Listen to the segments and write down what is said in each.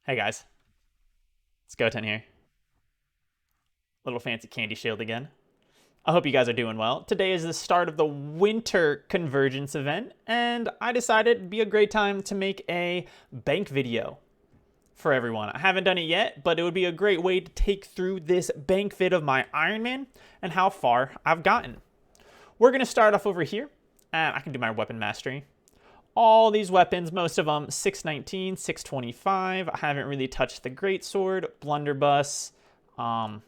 Hey guys, it's Goten here. Little fancy candy shield again. I hope you guys are doing well. Today is the start of the winter convergence event, and I decided it'd be a great time to make a bank video for everyone. I haven't done it yet, but it would be a great way to take through this bank vid of my Ironman and how far I've gotten. We're going to start off over here, and I can do my weapon mastery. All these weapons, most of them 619, 625. I haven't really touched the greatsword, blunderbuss, or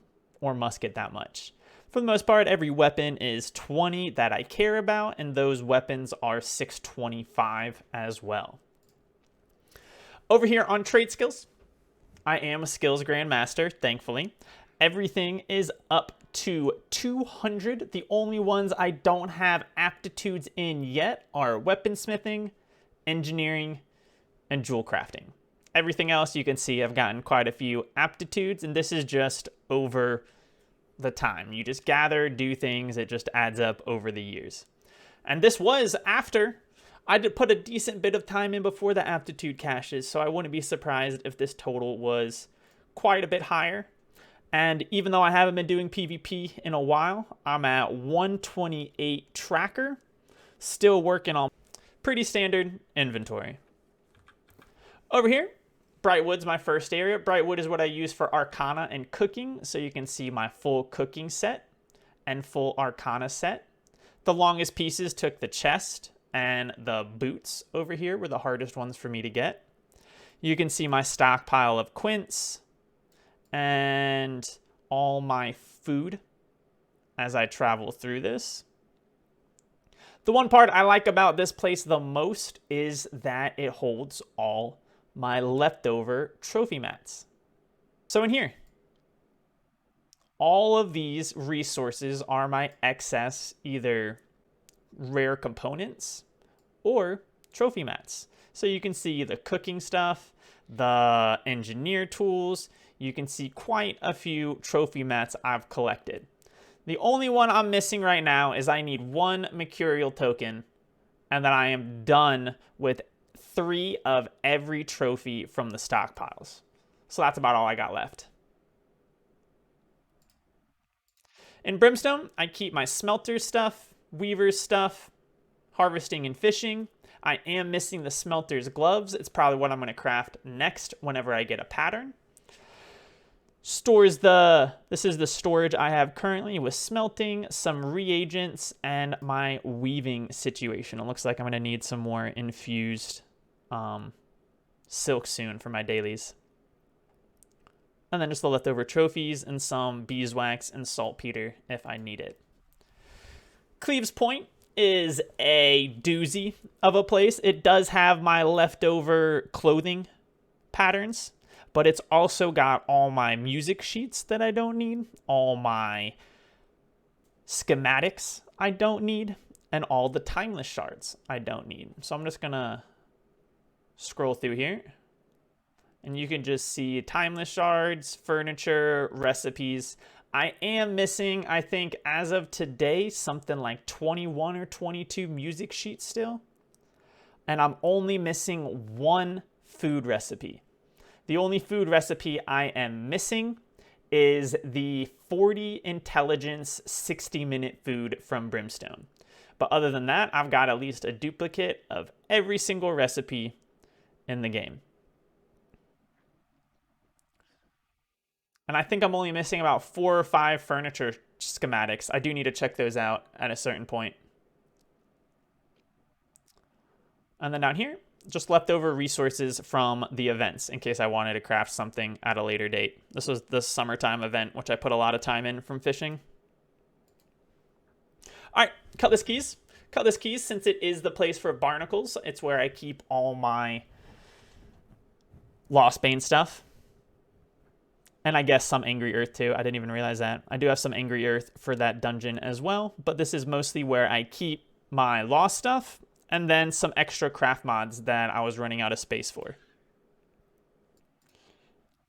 musket that much. For the most part, every weapon is 20 that I care about, and those weapons are 625 as well. Over here on trade skills, I am a skills grandmaster, thankfully. Everything is up to 200. The only ones I don't have aptitudes in yet are weaponsmithing, engineering, and jewel crafting. Everything else you can see I've gotten quite a few aptitudes, and this is just over the time. You just gather, do things, it just adds up over the years. And this was after I did put a decent bit of time in before the aptitude caches, so I wouldn't be surprised if this total was quite a bit higher. And even though I haven't been doing PvP in a while, I'm at 128 tracker, still working on pretty standard inventory. Over here, Brightwood's my first area. Brightwood is what I use for Arcana and cooking, so you can see my full cooking set and full Arcana set. The longest pieces took the chest, and the boots over here were the hardest ones for me to get. You can see my stockpile of quints and all my food as I travel through this. The one part I like about this place the most is that it holds all my leftover trophy mats. So in here, all of these resources are my excess either rare components or trophy mats. So you can see the cooking stuff, the engineer tools. You can see quite a few trophy mats I've collected. The only one I'm missing right now is I need one mercurial token, and then I am done with 3 of every trophy from the stockpiles. So that's about all I got left. In Brimstone, I keep my smelter stuff, weaver's stuff, harvesting and fishing. I am missing the smelter's gloves. It's probably what I'm going to craft next whenever I get a pattern. This is the storage I have currently with smelting, some reagents, and my weaving situation. It looks like I'm going to need some more infused silk soon for my dailies. And then just the leftover trophies and some beeswax and saltpeter if I need it. Cleaves Point is a doozy of a place. It does have my leftover clothing patterns, but it's also got all my music sheets that I don't need, all my schematics I don't need, and all the timeless shards I don't need. So I'm just gonna scroll through here, and you can just see timeless shards, furniture, recipes. I am missing, I think, as of today, something like 21 or 22 music sheets still. And I'm only missing one food recipe. The only food recipe I am missing is the 40 intelligence 60-minute food from Brimstone. But other than that, I've got at least a duplicate of every single recipe in the game. And I think I'm only missing about 4 or 5 furniture schematics. I do need to check those out at a certain point. And then down here, just leftover resources from the events in case I wanted to craft something at a later date. This was the summertime event, which I put a lot of time in from fishing. All right, Cutlass Keys. Cutlass Keys, since it is the place for barnacles, it's where I keep all my Lost Bane stuff. And I guess some Angry Earth too. I didn't even realize that. I do have some Angry Earth for that dungeon as well, but this is mostly where I keep my Lost stuff and then some extra craft mods that I was running out of space for.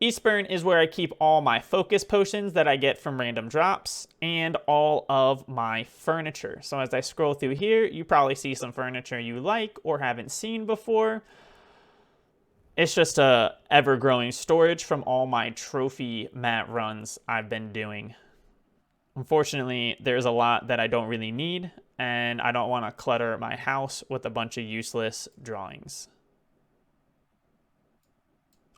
Eastburn is where I keep all my focus potions that I get from random drops and all of my furniture. So as I scroll through here, you probably see some furniture you like or haven't seen before. It's just a ever-growing storage from all my trophy mat runs I've been doing. Unfortunately, there's a lot that I don't really need, and I don't want to clutter my house with a bunch of useless drawings.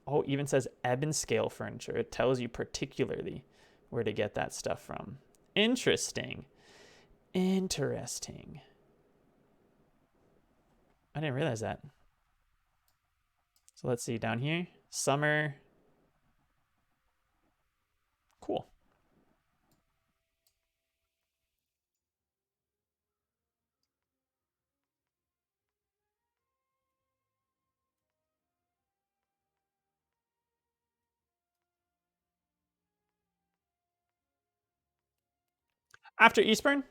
Oh, it even says Eben scale furniture. It tells you particularly where to get that stuff from. Interesting. Interesting. I didn't realize that. So let's see down here. Summer. Cool. After Eastburn,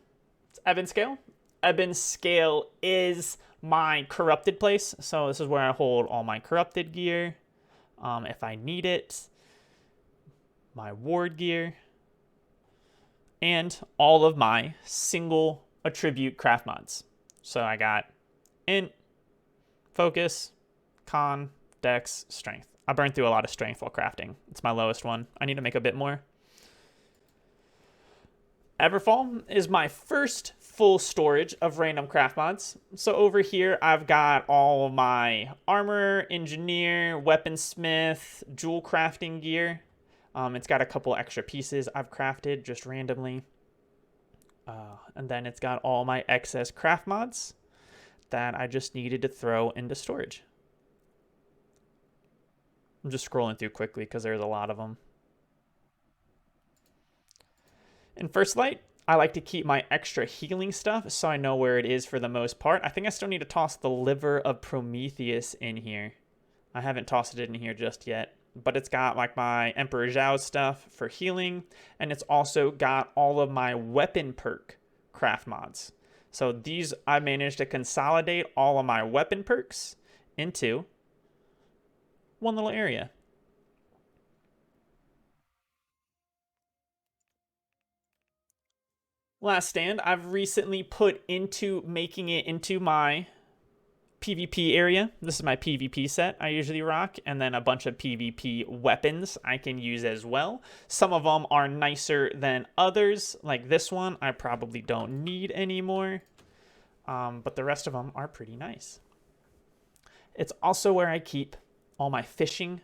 it's Eben Scale. Eben Scale is my corrupted place. So this is where I hold all my corrupted gear. If I need it, my ward gear, and all of my single attribute craft mods. So I got int, focus, con, dex, strength. I burned through a lot of strength while crafting. It's my lowest one. I need to make a bit more. Everfall is my first full storage of random craft mods. So over here, I've got all of my armor, engineer, weaponsmith, jewel crafting gear. It's got a couple extra pieces I've crafted just randomly. And then it's got all my excess craft mods that I just needed to throw into storage. I'm just scrolling through quickly because there's a lot of them. In First Light, I like to keep my extra healing stuff so I know where it is for the most part. I think I still need to toss the liver of Prometheus in here. I haven't tossed it in here just yet. But it's got like my Emperor Zhao stuff for healing. And it's also got all of my weapon perk craft mods. So these, I managed to consolidate all of my weapon perks into one little area. Last Stand, I've recently put into making it into my PvP area. This is my PvP set I usually rock, and then a bunch of PvP weapons I can use as well. Some of them are nicer than others, like this one I probably don't need anymore, but the rest of them are pretty nice. It's also where I keep all my fishing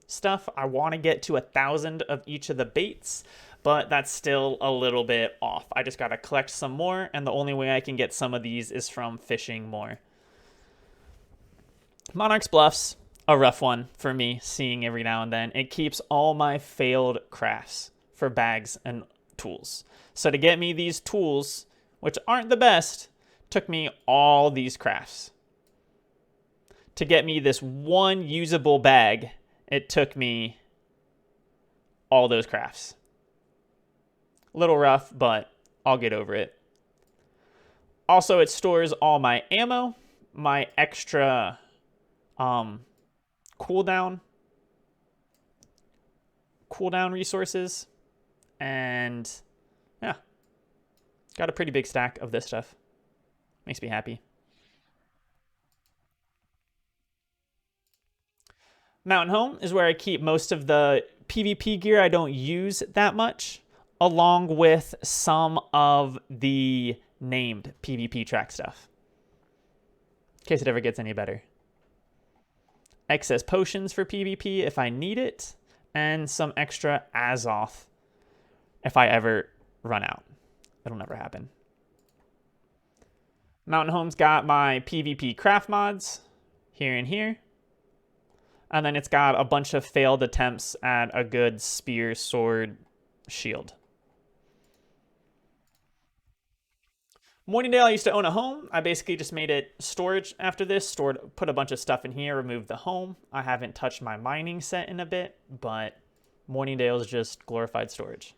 stuff. I want to get to 1,000 of each of the baits, but that's still a little bit off. I just got to collect some more, and the only way I can get some of these is from fishing more. Monarch's Bluff's a rough one for me, seeing every now and then. It keeps all my failed crafts for bags and tools. So to get me these tools, which aren't the best, took me all these crafts. To get me this one usable bag, it took me all those crafts. A little rough, but I'll get over it. Also, it stores all my ammo, my extra cooldown resources, and yeah, got a pretty big stack of this stuff. Makes me happy. Mountain Home is where I keep most of the PvP gear I don't use that much, along with some of the named PvP track stuff, in case it ever gets any better. Excess potions for PvP if I need it, and some extra Azoth if I ever run out. It'll never happen. Mountain Home's got my PvP craft mods here and here. And then it's got a bunch of failed attempts at a good spear, sword, shield. Morningdale, I used to own a home. I basically just made it storage after this. Put a bunch of stuff in here, removed the home. I haven't touched my mining set in a bit, but Morningdale is just glorified storage.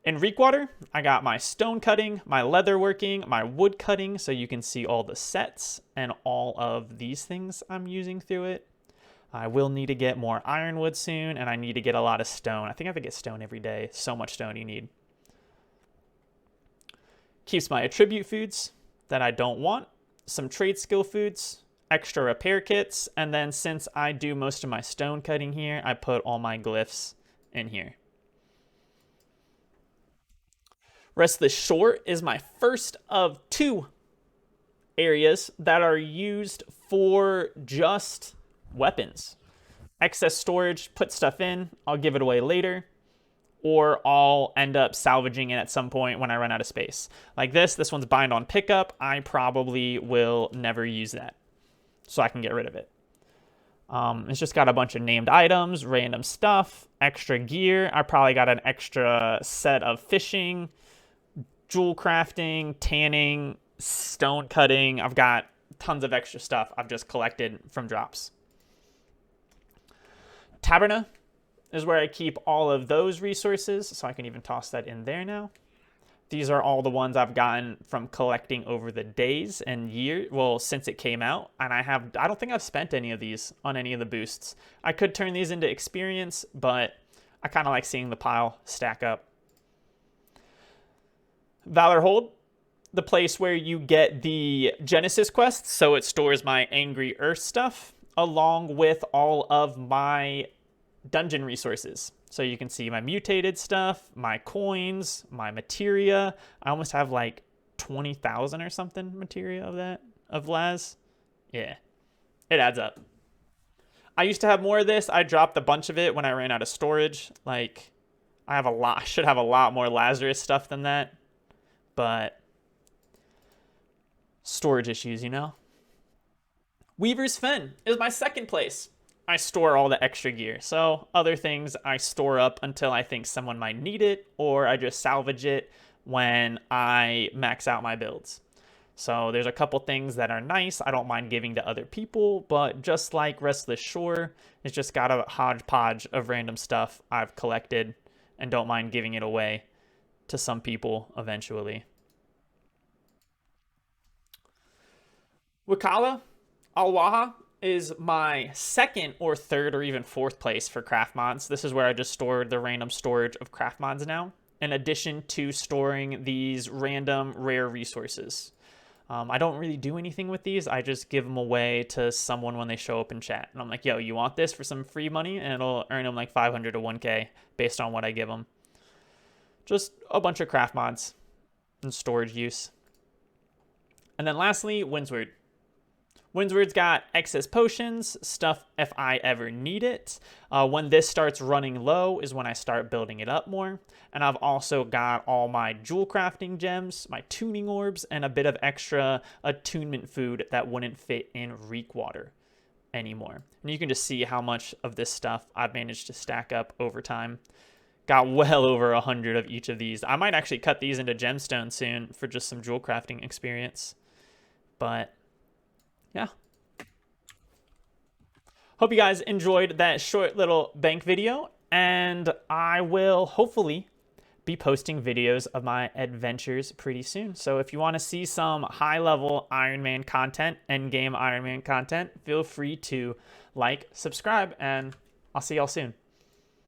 In Reekwater, I got my stone cutting, my leather working, my wood cutting, so you can see all the sets and all of these things I'm using through it. I will need to get more ironwood soon, and I need to get a lot of stone. I think I have to get stone every day. So much stone you need. Keeps my attribute foods that I don't want, some trade skill foods, extra repair kits, and then since I do most of my stone cutting here, I put all my glyphs in here. Rest of the shore is my first of 2 areas that are used for just weapons. Excess storage, put stuff in, I'll give it away later, or I'll end up salvaging it at some point when I run out of space. Like this one's bind on pickup. I probably will never use that, so I can get rid of it. It's just got a bunch of named items, random stuff, extra gear. I probably got an extra set of fishing, jewel crafting, tanning, stone cutting. I've got tons of extra stuff I've just collected from drops. Taberna is where I keep all of those resources, so I can even toss that in there now. These are all the ones I've gotten from collecting over the days and years, well, since it came out, and I don't think I've spent any of these on any of the boosts. I could turn these into experience, but I kind of like seeing the pile stack up. Valor Hold, the place where you get the Genesis quests, so it stores my Angry Earth stuff, along with all of my dungeon resources. So you can see my mutated stuff, my coins, my materia. I almost have like 20,000 or something materia of that, of Laz. Yeah, it adds up. I used to have more of this. I dropped a bunch of it when I ran out of storage. Like, I should have a lot more Lazarus stuff than that. But storage issues, you know? Weaver's Fen is my second place. I store all the extra gear. So other things I store up until I think someone might need it, or I just salvage it when I max out my builds. So there's a couple things that are nice. I don't mind giving to other people, but just like Rest of the Shore, it's just got a hodgepodge of random stuff I've collected and don't mind giving it away to some people eventually. Wakala Alwaha is my second or third or even fourth place for craft mods. This is where I just stored the random storage of craft mods now, in addition to storing these random rare resources. I don't really do anything with these. I just give them away to someone when they show up in chat. And I'm like, yo, you want this for some free money? And it'll earn them like 500 to 1K based on what I give them. Just a bunch of craft mods and storage use. And then lastly, Windsward. Windsward's got excess potions, stuff if I ever need it. When this starts running low is when I start building it up more. And I've also got all my jewel crafting gems, my tuning orbs, and a bit of extra attunement food that wouldn't fit in Reek Water anymore. And you can just see how much of this stuff I've managed to stack up over time. Got well over 100 of each of these. I might actually cut these into gemstones soon for just some jewel crafting experience. But yeah. Hope you guys enjoyed that short little bank video, and I will hopefully be posting videos of my adventures pretty soon. So if you want to see some high-level Ironman content, endgame Ironman content, feel free to like, subscribe, and I'll see y'all soon.